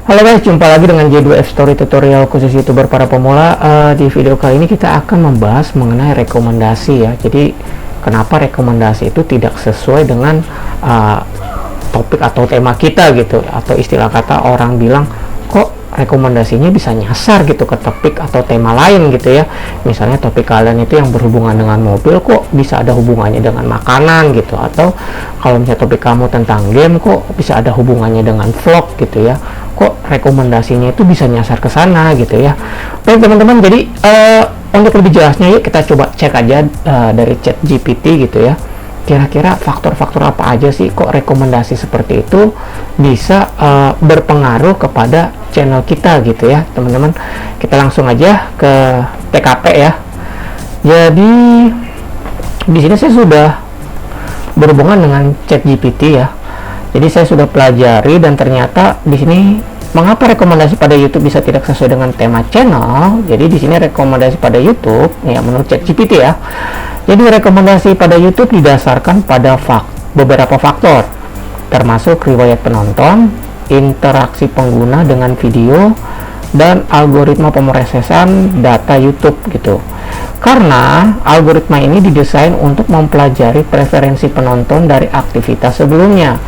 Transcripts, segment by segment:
Halo guys, jumpa lagi dengan J2F Story tutorial khusus YouTuber para pemula. Di video kali ini kita akan membahas mengenai rekomendasi ya. Jadi kenapa rekomendasi itu tidak sesuai dengan topik atau tema kita gitu, atau istilah kata orang bilang kok rekomendasinya bisa nyasar gitu ke topik atau tema lain gitu ya. Misalnya topik kalian itu yang berhubungan dengan mobil, kok bisa ada hubungannya dengan makanan gitu, atau kalau misalnya topik kamu tentang game, kok bisa ada hubungannya dengan vlog gitu ya, kok rekomendasinya itu bisa nyasar ke sana gitu ya. Baik teman-teman, jadi untuk lebih jelasnya yuk kita coba cek aja dari ChatGPT gitu ya, kira-kira faktor-faktor apa aja sih kok rekomendasi seperti itu bisa berpengaruh kepada channel kita gitu ya teman-teman. Kita langsung aja ke TKP ya. Jadi di sini saya sudah berhubungan dengan ChatGPT ya. Jadi saya sudah pelajari dan ternyata di sini mengapa rekomendasi pada YouTube bisa tidak sesuai dengan tema channel. Jadi di sini rekomendasi pada YouTube ya menurut ChatGPT ya. Jadi rekomendasi pada YouTube didasarkan pada beberapa faktor, termasuk riwayat penonton, interaksi pengguna dengan video, dan algoritma pemrosesan data YouTube gitu. Karena algoritma ini didesain untuk mempelajari preferensi penonton dari aktivitas sebelumnya.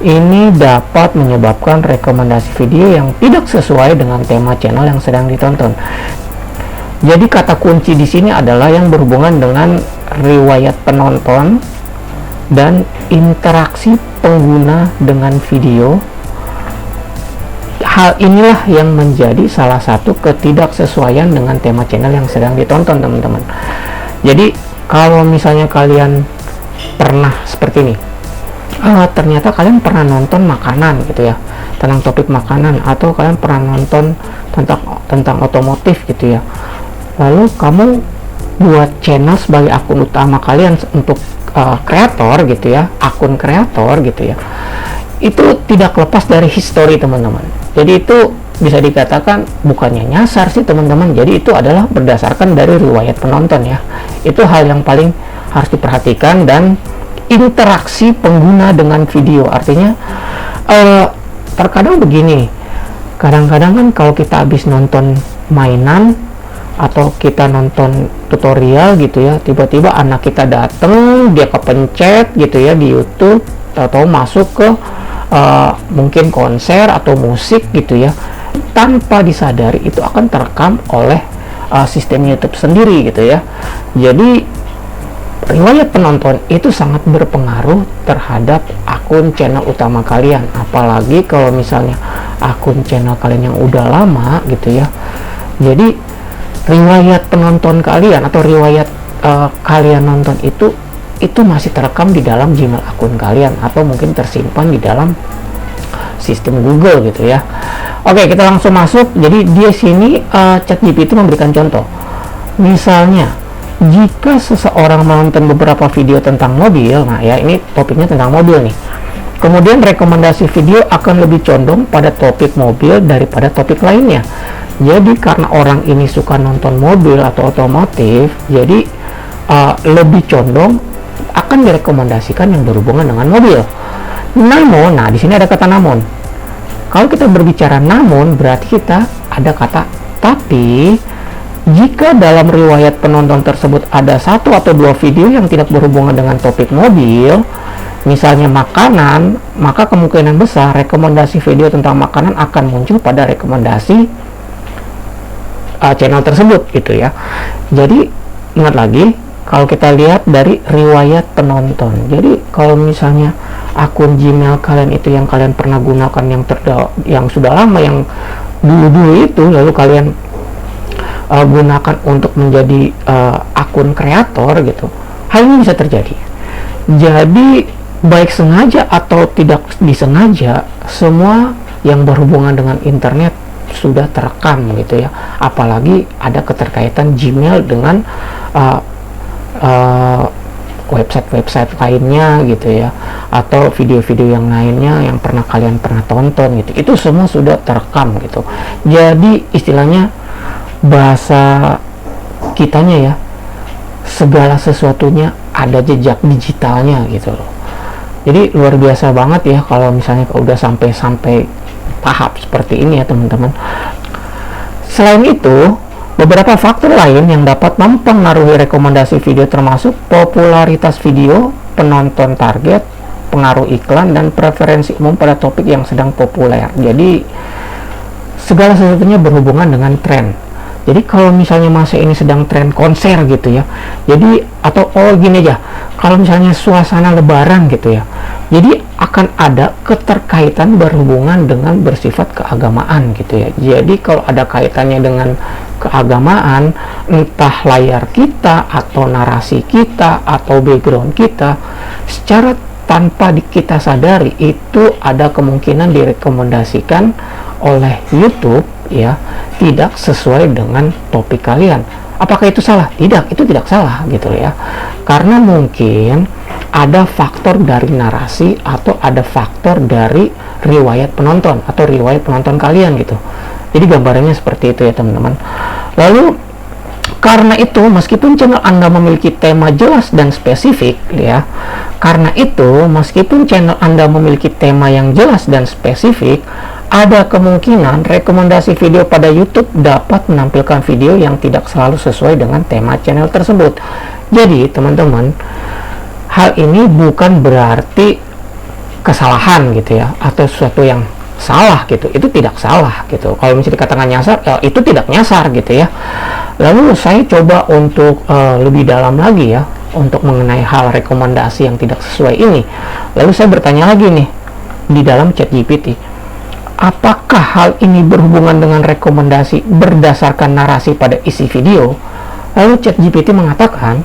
Ini dapat menyebabkan rekomendasi video yang tidak sesuai dengan tema channel yang sedang ditonton. Jadi kata kunci di sini adalah yang berhubungan dengan riwayat penonton dan interaksi pengguna dengan video. Hal inilah yang menjadi salah satu ketidaksesuaian dengan tema channel yang sedang ditonton teman-teman. Jadi kalau misalnya kalian pernah seperti ini, ternyata kalian pernah nonton makanan gitu ya, tentang topik makanan, atau kalian pernah nonton tentang otomotif gitu ya, lalu kamu buat channel sebagai akun utama kalian untuk kreator gitu ya, akun kreator gitu ya, itu tidak lepas dari history teman-teman. Jadi itu bisa dikatakan bukannya nyasar sih teman-teman, jadi itu adalah berdasarkan dari riwayat penonton ya. Itu hal yang paling harus diperhatikan. Dan interaksi pengguna dengan video, artinya terkadang begini, kadang-kadang kan kalau kita habis nonton mainan atau kita nonton tutorial gitu ya, tiba-tiba anak kita dateng, dia kepencet gitu ya di YouTube, atau masuk ke mungkin konser atau musik gitu ya, tanpa disadari itu akan terekam oleh sistem YouTube sendiri gitu ya. Jadi riwayat penonton itu sangat berpengaruh terhadap akun channel utama kalian, apalagi kalau misalnya akun channel kalian yang udah lama gitu ya. Jadi riwayat penonton kalian atau riwayat kalian nonton itu masih terekam di dalam Gmail akun kalian, atau mungkin tersimpan di dalam sistem Google gitu ya. Oke, kita langsung masuk. Jadi di sini ChatGPT memberikan contoh. Misalnya, jika seseorang menonton beberapa video tentang mobil, nah ya ini topiknya tentang mobil nih. Kemudian rekomendasi video akan lebih condong pada topik mobil daripada topik lainnya. Jadi karena orang ini suka nonton mobil atau otomotif, jadi lebih condong akan direkomendasikan yang berhubungan dengan mobil. Namun, nah di sini ada kata namun. Kalau kita berbicara namun, berarti kita ada kata tapi. Jika dalam riwayat penonton tersebut ada satu atau dua video yang tidak berhubungan dengan topik mobil, misalnya makanan, maka kemungkinan besar rekomendasi video tentang makanan akan muncul pada rekomendasi channel tersebut gitu ya. Jadi ingat lagi, kalau kita lihat dari riwayat penonton, jadi kalau misalnya akun Gmail kalian itu yang kalian pernah gunakan yang sudah lama, yang dulu-dulu itu, lalu kalian gunakan untuk menjadi akun kreator gitu, hal ini bisa terjadi. Jadi baik sengaja atau tidak disengaja, semua yang berhubungan dengan internet sudah terekam gitu ya, apalagi ada keterkaitan Gmail dengan website lainnya gitu ya, atau video-video yang lainnya yang kalian pernah tonton gitu, itu semua sudah terekam gitu. Jadi istilahnya bahasa kitanya ya, segala sesuatunya ada jejak digitalnya gitu loh. Jadi luar biasa banget ya kalau misalnya udah sampai tahap seperti ini ya teman-teman. Selain itu, beberapa faktor lain yang dapat mempengaruhi rekomendasi video termasuk popularitas video, penonton target, pengaruh iklan, dan preferensi umum pada topik yang sedang populer. Jadi segala sesuatunya berhubungan dengan tren. Jadi kalau misalnya masa ini sedang tren konser gitu ya, jadi atau gini aja, kalau misalnya suasana lebaran gitu ya, jadi akan ada keterkaitan berhubungan dengan bersifat keagamaan gitu ya. Jadi kalau ada kaitannya dengan keagamaan, entah layar kita atau narasi kita atau background kita, secara tanpa kita sadari itu ada kemungkinan direkomendasikan oleh YouTube ya, tidak sesuai dengan topik kalian. Apakah itu salah? Tidak, itu tidak salah gitu ya. Karena mungkin ada faktor dari narasi atau ada faktor dari riwayat penonton atau riwayat penonton kalian gitu. Jadi gambarannya seperti itu ya teman-teman. Lalu karena itu, meskipun channel Anda memiliki tema jelas dan spesifik ya, karena itu meskipun channel Anda memiliki tema yang jelas dan spesifik, ada kemungkinan rekomendasi video pada YouTube dapat menampilkan video yang tidak selalu sesuai dengan tema channel tersebut. Jadi teman-teman, hal ini bukan berarti kesalahan gitu ya, atau sesuatu yang salah gitu. Itu tidak salah gitu. Kalau misalnya dikatakan nyasar, itu tidak nyasar gitu ya. Lalu saya coba untuk lebih dalam lagi ya, untuk mengenai hal rekomendasi yang tidak sesuai ini. Lalu saya bertanya lagi nih di dalam ChatGPT, apakah hal ini berhubungan dengan rekomendasi berdasarkan narasi pada isi video? Lalu ChatGPT mengatakan,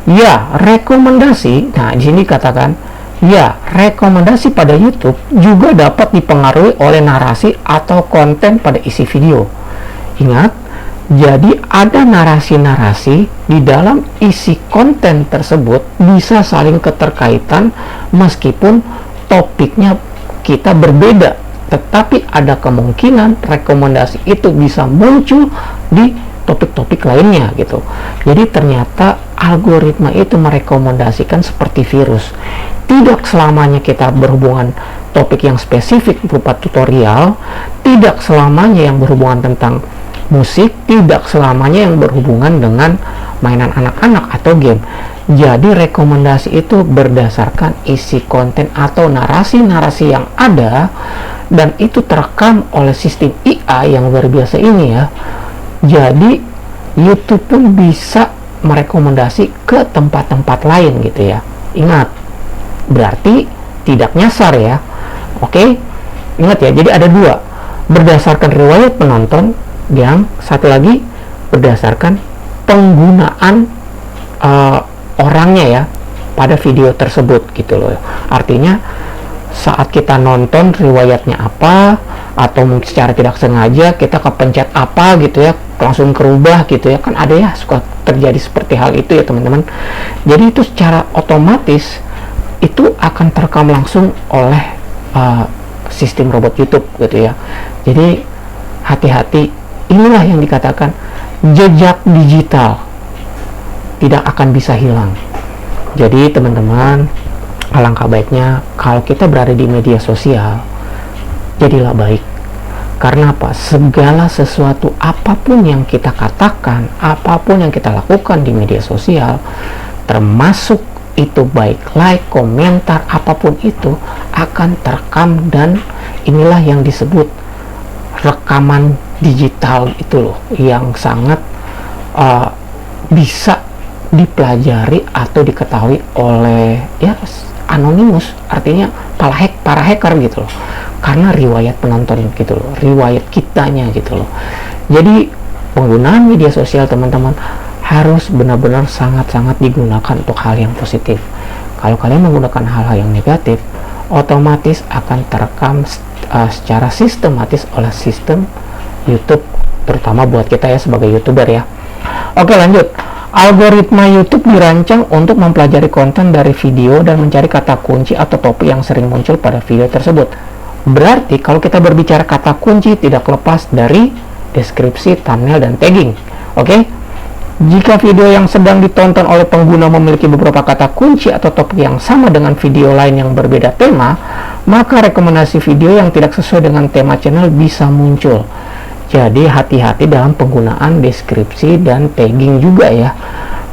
ya, rekomendasi. Nah, di sini katakan, ya, rekomendasi pada YouTube juga dapat dipengaruhi oleh narasi atau konten pada isi video. Ingat, jadi ada narasi-narasi di dalam isi konten tersebut bisa saling keterkaitan meskipun topiknya kita berbeda, tetapi ada kemungkinan rekomendasi itu bisa muncul di topik-topik lainnya gitu. Jadi ternyata algoritma itu merekomendasikan seperti virus. Tidak selamanya kita berhubungan topik yang spesifik berupa tutorial, tidak selamanya yang berhubungan tentang musik, tidak selamanya yang berhubungan dengan mainan anak-anak atau game. Jadi rekomendasi itu berdasarkan isi konten atau narasi-narasi yang ada, dan itu terekam oleh sistem AI yang luar biasa ini ya. Jadi YouTube pun bisa merekomendasi ke tempat-tempat lain gitu ya. Ingat, berarti tidak nyasar ya. Oke, ingat ya, jadi ada dua, berdasarkan riwayat penonton, yang satu lagi berdasarkan penggunaan orangnya ya pada video tersebut gitu loh. Artinya saat kita nonton riwayatnya apa, atau mungkin secara tidak sengaja kita kepencet apa gitu ya, langsung kerubah gitu ya, kan ada ya, suka terjadi seperti hal itu ya teman-teman. Jadi itu secara otomatis itu akan terekam langsung oleh sistem robot YouTube gitu ya. Jadi hati-hati, inilah yang dikatakan jejak digital tidak akan bisa hilang. Jadi teman-teman, alangkah baiknya kalau kita berada di media sosial, jadilah baik. Karena apa? Segala sesuatu, apapun yang kita katakan, apapun yang kita lakukan di media sosial, termasuk itu baik like, komentar, apapun itu akan terekam, dan inilah yang disebut rekaman digital itu loh, yang sangat bisa dipelajari atau diketahui oleh ya anonimus, artinya para hacker gitu loh, karena riwayat penonton gitu loh, riwayat kitanya gitu loh. Jadi penggunaan media sosial teman-teman harus benar-benar sangat-sangat digunakan untuk hal yang positif. Kalau kalian menggunakan hal-hal yang negatif, otomatis akan terekam secara sistematis oleh sistem YouTube, terutama buat kita ya sebagai YouTuber ya. Oke, lanjut. Algoritma YouTube dirancang untuk mempelajari konten dari video dan mencari kata kunci atau topik yang sering muncul pada video tersebut. Berarti kalau kita berbicara kata kunci tidak lepas dari deskripsi, thumbnail, dan tagging. Oke? Jika video yang sedang ditonton oleh pengguna memiliki beberapa kata kunci atau topik yang sama dengan video lain yang berbeda tema, maka rekomendasi video yang tidak sesuai dengan tema channel bisa muncul. Jadi hati-hati dalam penggunaan deskripsi dan tagging juga ya.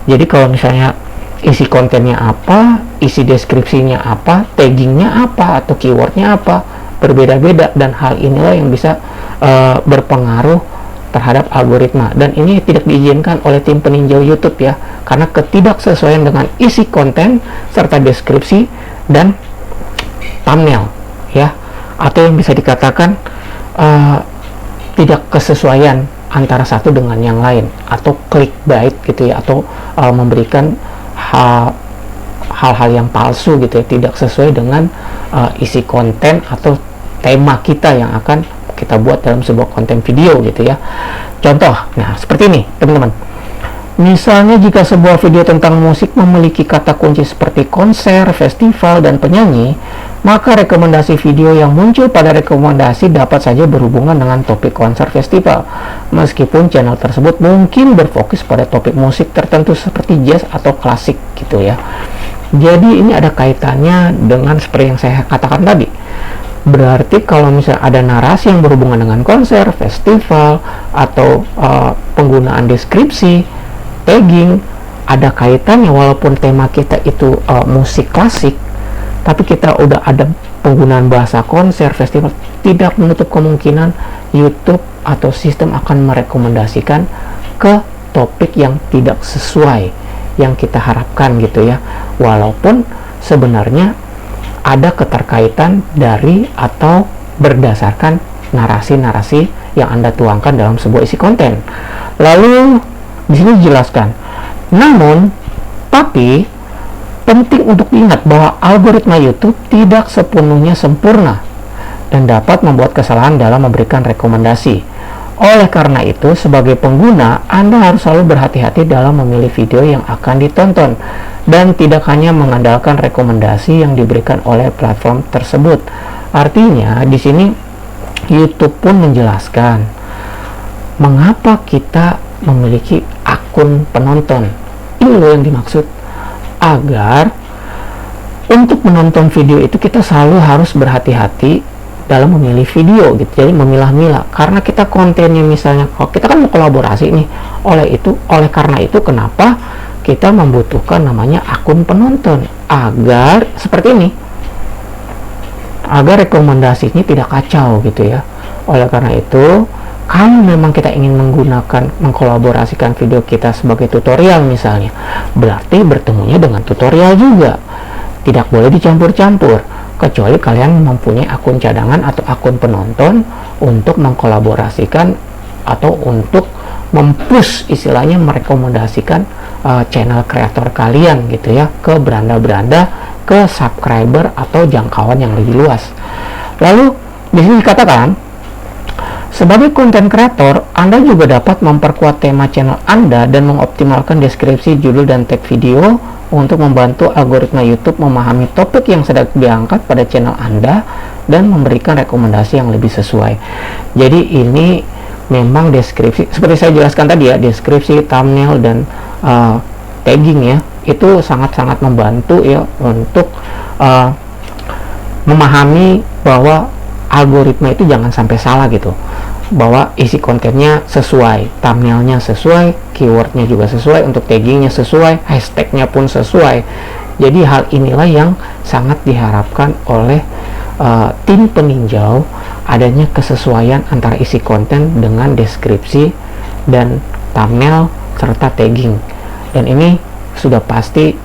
Jadi kalau misalnya isi kontennya apa, isi deskripsinya apa, taggingnya apa, atau keywordnya apa, berbeda-beda, dan hal inilah yang bisa berpengaruh terhadap algoritma, dan ini tidak diizinkan oleh tim peninjau YouTube ya, karena ketidaksesuaian dengan isi konten serta deskripsi dan thumbnail ya, atau yang bisa dikatakan tidak kesesuaian antara satu dengan yang lain, atau clickbait gitu ya, atau memberikan hal-hal yang palsu gitu ya, tidak sesuai dengan isi konten atau tema kita yang akan kita buat dalam sebuah konten video gitu ya. Contoh, nah seperti ini teman-teman. Misalnya jika sebuah video tentang musik memiliki kata kunci seperti konser, festival, dan penyanyi, maka rekomendasi video yang muncul pada rekomendasi dapat saja berhubungan dengan topik konser festival, meskipun channel tersebut mungkin berfokus pada topik musik tertentu seperti jazz atau klasik gitu ya. Jadi ini ada kaitannya dengan seperti yang saya katakan tadi. Berarti kalau misalnya ada narasi yang berhubungan dengan konser, festival, atau penggunaan deskripsi, tagging, ada kaitannya, walaupun tema kita itu musik klasik, tapi kita udah ada penggunaan bahasa konser, festival, tidak menutup kemungkinan YouTube atau sistem akan merekomendasikan ke topik yang tidak sesuai yang kita harapkan gitu ya, walaupun sebenarnya ada keterkaitan dari atau berdasarkan narasi-narasi yang Anda tuangkan dalam sebuah isi konten. Lalu di sini dijelaskan, namun tapi penting untuk diingat bahwa algoritma YouTube tidak sepenuhnya sempurna dan dapat membuat kesalahan dalam memberikan rekomendasi. Oleh karena itu, sebagai pengguna, Anda harus selalu berhati-hati dalam memilih video yang akan ditonton dan tidak hanya mengandalkan rekomendasi yang diberikan oleh platform tersebut. Artinya, di sini YouTube pun menjelaskan mengapa kita memiliki akun penonton. Ini loh yang dimaksud, agar untuk menonton video itu kita selalu harus berhati-hati dalam memilih video gitu, jadi memilah-milah, karena kita kontennya misalnya, kalau kita kan mau kolaborasi nih, oleh karena itu kenapa kita membutuhkan namanya akun penonton, agar seperti ini, agar rekomendasinya tidak kacau gitu ya. Oleh karena itu, kalau memang kita ingin mengkolaborasikan video kita sebagai tutorial misalnya, berarti bertemunya dengan tutorial juga, tidak boleh dicampur-campur, kecuali kalian mempunyai akun cadangan atau akun penonton untuk mengkolaborasikan atau untuk mempush, istilahnya merekomendasikan channel kreator kalian gitu ya, ke beranda-beranda, ke subscriber atau jangkauan yang lebih luas. Lalu di sini dikatakan, sebagai konten kreator, Anda juga dapat memperkuat tema channel Anda dan mengoptimalkan deskripsi, judul, dan tag video untuk membantu algoritma YouTube memahami topik yang sedang diangkat pada channel Anda dan memberikan rekomendasi yang lebih sesuai. Jadi ini memang deskripsi, seperti saya jelaskan tadi ya, deskripsi, thumbnail, dan tagging ya, itu sangat-sangat membantu ya untuk memahami bahwa algoritma itu jangan sampai salah gitu, bahwa isi kontennya sesuai, thumbnailnya sesuai, keywordnya juga sesuai, untuk taggingnya sesuai, hashtagnya pun sesuai. Jadi hal inilah yang sangat diharapkan oleh tim peninjau, adanya kesesuaian antara isi konten dengan deskripsi dan thumbnail serta tagging. Dan ini sudah pasti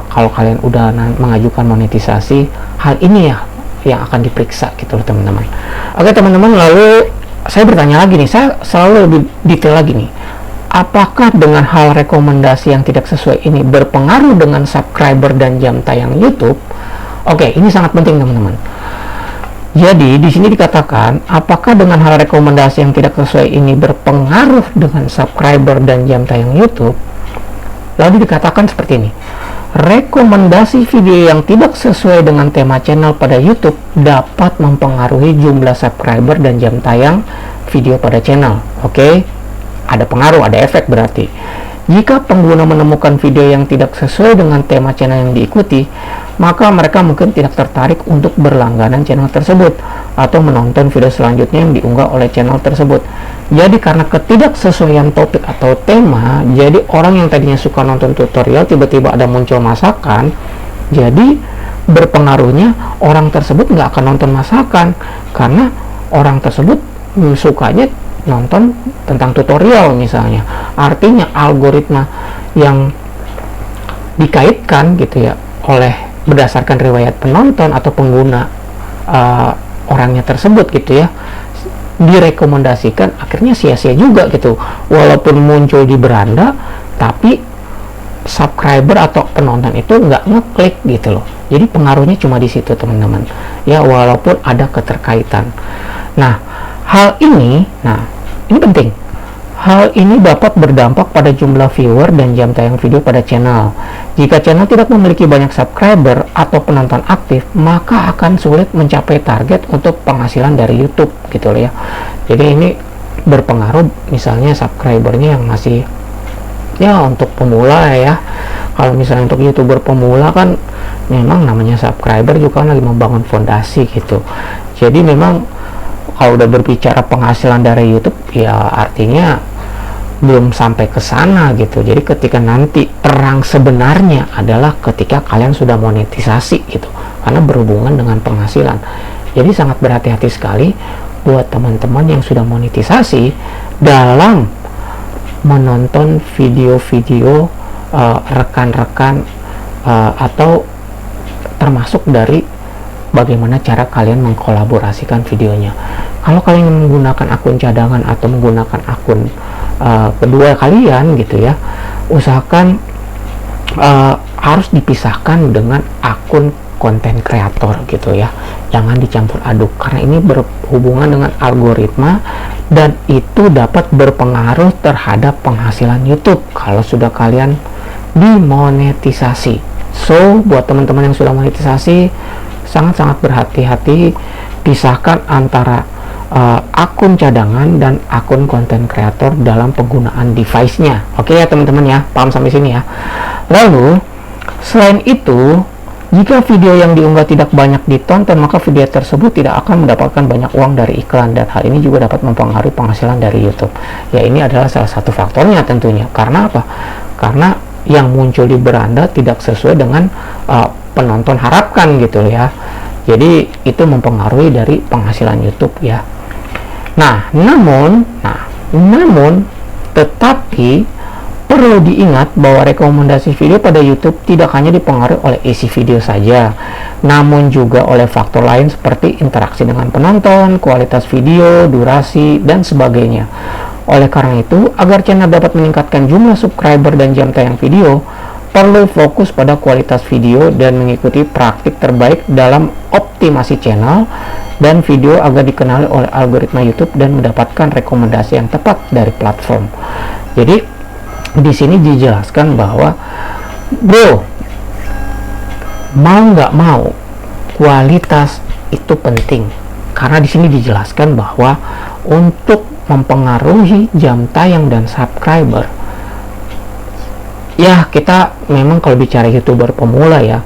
kalau kalian udah mengajukan monetisasi, hal ini ya yang akan diperiksa gitu loh teman-teman. Oke teman-teman, lalu saya bertanya lagi nih, saya selalu lebih detail lagi nih, apakah dengan hal rekomendasi yang tidak sesuai ini berpengaruh dengan subscriber dan jam tayang YouTube? Oke, ini sangat penting teman-teman. Jadi di sini dikatakan, apakah dengan hal rekomendasi yang tidak sesuai ini berpengaruh dengan subscriber dan jam tayang YouTube? Lalu dikatakan seperti ini, rekomendasi video yang tidak sesuai dengan tema channel pada YouTube dapat mempengaruhi jumlah subscriber dan jam tayang video pada channel. Oke, ada pengaruh, ada efek berarti. Jika pengguna menemukan video yang tidak sesuai dengan tema channel yang diikuti, maka mereka mungkin tidak tertarik untuk berlangganan channel tersebut atau menonton video selanjutnya yang diunggah oleh channel tersebut. Jadi karena ketidaksesuaian topik atau tema, jadi orang yang tadinya suka nonton tutorial tiba-tiba ada muncul masakan, jadi berpengaruhnya orang tersebut nggak akan nonton masakan karena orang tersebut sukanya nonton tentang tutorial misalnya. Artinya algoritma yang dikaitkan gitu ya oleh berdasarkan riwayat penonton atau pengguna orangnya tersebut gitu ya, direkomendasikan, akhirnya sia-sia juga gitu. Walaupun muncul di beranda, tapi subscriber atau penonton itu nggak ngeklik gitu loh. Jadi pengaruhnya cuma di situ teman-teman ya, walaupun ada keterkaitan. Nah, hal ini penting. Hal ini dapat berdampak pada jumlah viewer dan jam tayang video pada channel. Jika channel tidak memiliki banyak subscriber atau penonton aktif, maka akan sulit mencapai target untuk penghasilan dari YouTube gitu loh ya. Jadi ini berpengaruh, misalnya subscribernya yang masih ya untuk pemula ya. Kalau misalnya untuk YouTuber pemula kan memang namanya subscriber juga kan lagi membangun fondasi gitu. Jadi memang kalau udah berbicara penghasilan dari YouTube ya artinya belum sampai ke sana gitu. Jadi ketika nanti perang sebenarnya adalah ketika kalian sudah monetisasi gitu, karena berhubungan dengan penghasilan. Jadi sangat berhati-hati sekali buat teman-teman yang sudah monetisasi dalam menonton video-video rekan-rekan atau termasuk dari bagaimana cara kalian mengkolaborasikan videonya. Kalau kalian menggunakan akun cadangan atau menggunakan akun kedua kalian gitu ya, usahakan harus dipisahkan dengan akun konten kreator gitu ya, jangan dicampur aduk karena ini berhubungan dengan algoritma dan itu dapat berpengaruh terhadap penghasilan YouTube kalau sudah kalian dimonetisasi. So buat teman-teman yang sudah monetisasi, sangat-sangat berhati-hati, pisahkan antara akun cadangan dan akun konten kreator dalam penggunaan device-nya. Oke ya teman-teman ya, paham sampai sini ya. Lalu selain itu, jika video yang diunggah tidak banyak ditonton, maka video tersebut tidak akan mendapatkan banyak uang dari iklan, dan hal ini juga dapat mempengaruhi penghasilan dari YouTube. Ya ini adalah salah satu faktornya tentunya. Karena apa? Karena yang muncul di beranda tidak sesuai dengan penonton harapkan gitu ya. Jadi itu mempengaruhi dari penghasilan YouTube ya. Namun tetapi perlu diingat bahwa rekomendasi video pada YouTube tidak hanya dipengaruhi oleh isi video saja, namun juga oleh faktor lain seperti interaksi dengan penonton, kualitas video, durasi, dan sebagainya. Oleh karena itu, agar channel dapat meningkatkan jumlah subscriber dan jam tayang video, perlu fokus pada kualitas video dan mengikuti praktik terbaik dalam optimasi channel dan video agar dikenali oleh algoritma YouTube dan mendapatkan rekomendasi yang tepat dari platform. Jadi di sini dijelaskan bahwa bro, mau nggak mau kualitas itu penting, karena di sini dijelaskan bahwa untuk mempengaruhi jam tayang dan subscriber, ya kita memang kalau bicara YouTuber pemula ya,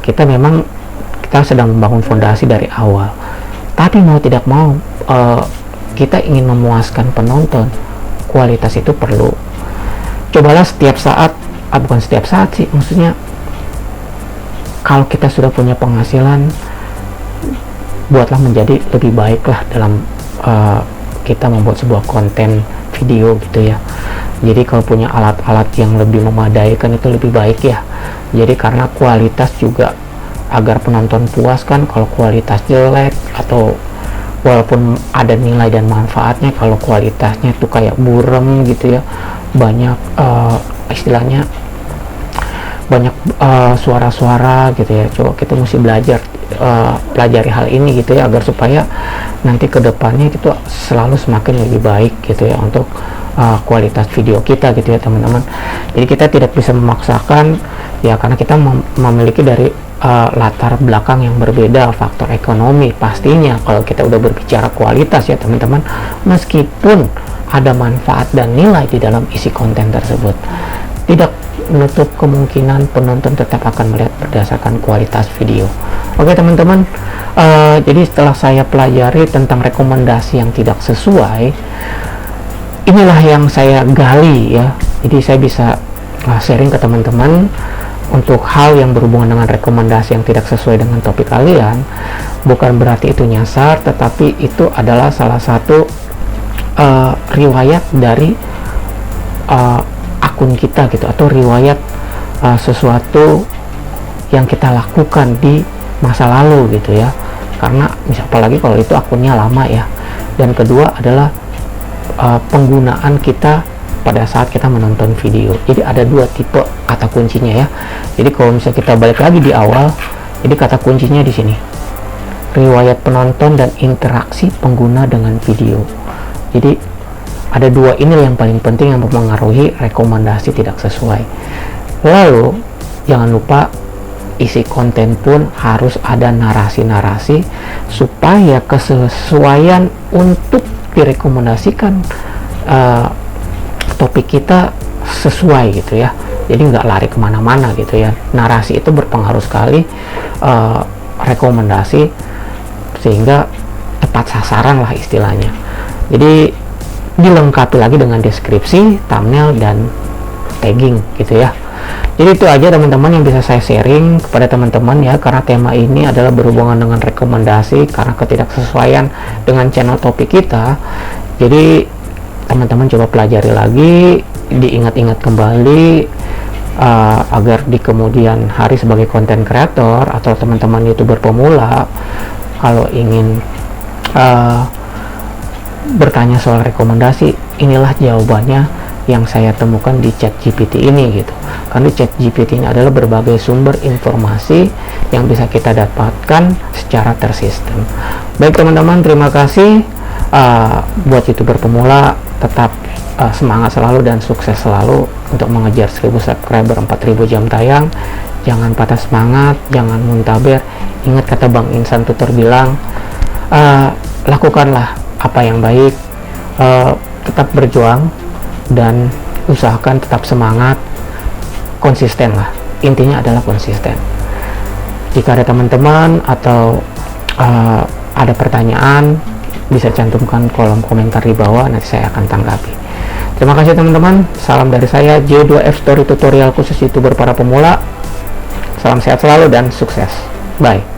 kita sedang membangun fondasi dari awal. Tapi mau tidak mau kita ingin memuaskan penonton, kualitas itu perlu. Cobalah setiap saat, bukan setiap saat sih, maksudnya kalau kita sudah punya penghasilan, buatlah menjadi lebih baik lah dalam kita membuat sebuah konten video gitu ya. Jadi kalau punya alat-alat yang lebih memadai kan itu lebih baik ya. Jadi karena kualitas juga agar penonton puas kan. Kalau kualitas jelek atau walaupun ada nilai dan manfaatnya, kalau kualitasnya itu kayak burem gitu ya, banyak istilahnya banyak suara-suara gitu ya. Coba kita mesti pelajari hal ini gitu ya, agar supaya nanti kedepannya itu selalu semakin lebih baik gitu ya untuk kualitas video kita gitu ya teman-teman. Jadi kita tidak bisa memaksakan ya, karena kita memiliki dari latar belakang yang berbeda, faktor ekonomi pastinya kalau kita udah berbicara kualitas ya teman-teman. Meskipun ada manfaat dan nilai di dalam isi konten tersebut. Tidak menutup kemungkinan penonton tetap akan melihat berdasarkan kualitas video. Oke teman-teman, jadi setelah saya pelajari tentang rekomendasi yang tidak sesuai, inilah yang saya gali ya. Jadi saya bisa sharing ke teman-teman untuk hal yang berhubungan dengan rekomendasi yang tidak sesuai dengan topik kalian. Bukan berarti itu nyasar, tetapi itu adalah salah satu riwayat dari akun kita gitu, atau riwayat sesuatu yang kita lakukan di masa lalu gitu ya. Karena apalagi kalau itu akunnya lama ya. Dan kedua adalah penggunaan kita pada saat kita menonton video. Jadi ada dua tipe kata kuncinya ya. Jadi kalau misalnya kita balik lagi di awal, jadi kata kuncinya di sini, riwayat penonton dan interaksi pengguna dengan video. Jadi ada dua ini yang paling penting yang mempengaruhi rekomendasi tidak sesuai. Lalu jangan lupa isi konten pun harus ada narasi-narasi supaya kesesuaian untuk direkomendasikan topik kita sesuai gitu ya. Jadi nggak lari kemana-mana gitu ya. Narasi itu berpengaruh sekali rekomendasi, sehingga tepat sasaran lah istilahnya. Jadi dilengkapi lagi dengan deskripsi, thumbnail, dan tagging gitu ya. Jadi itu aja teman-teman yang bisa saya sharing kepada teman-teman ya, karena tema ini adalah berhubungan dengan rekomendasi karena ketidaksesuaian dengan channel topik kita. Jadi teman-teman coba pelajari lagi, diingat-ingat kembali agar di kemudian hari sebagai konten kreator atau teman-teman YouTuber pemula kalau ingin bertanya soal rekomendasi, inilah jawabannya yang saya temukan di ChatGPT ini gitu. Karena ChatGPT ini adalah berbagai sumber informasi yang bisa kita dapatkan secara tersistem. Baik teman-teman, terima kasih. Buat YouTuber pemula, tetap semangat selalu dan sukses selalu untuk mengejar 1000 subscriber, 4000 jam tayang. Jangan patah semangat, jangan muntaber. Ingat kata Bang Insan Tutur bilang, lakukanlah apa yang baik, tetap berjuang dan usahakan tetap semangat, konsisten lah. Intinya adalah konsisten. Jika ada teman-teman atau ada pertanyaan, bisa cantumkan kolom komentar di bawah, nanti saya akan tanggapi. Terima kasih teman-teman, salam dari saya J2F Story, tutorial khusus YouTuber para pemula. Salam sehat selalu dan sukses. Bye.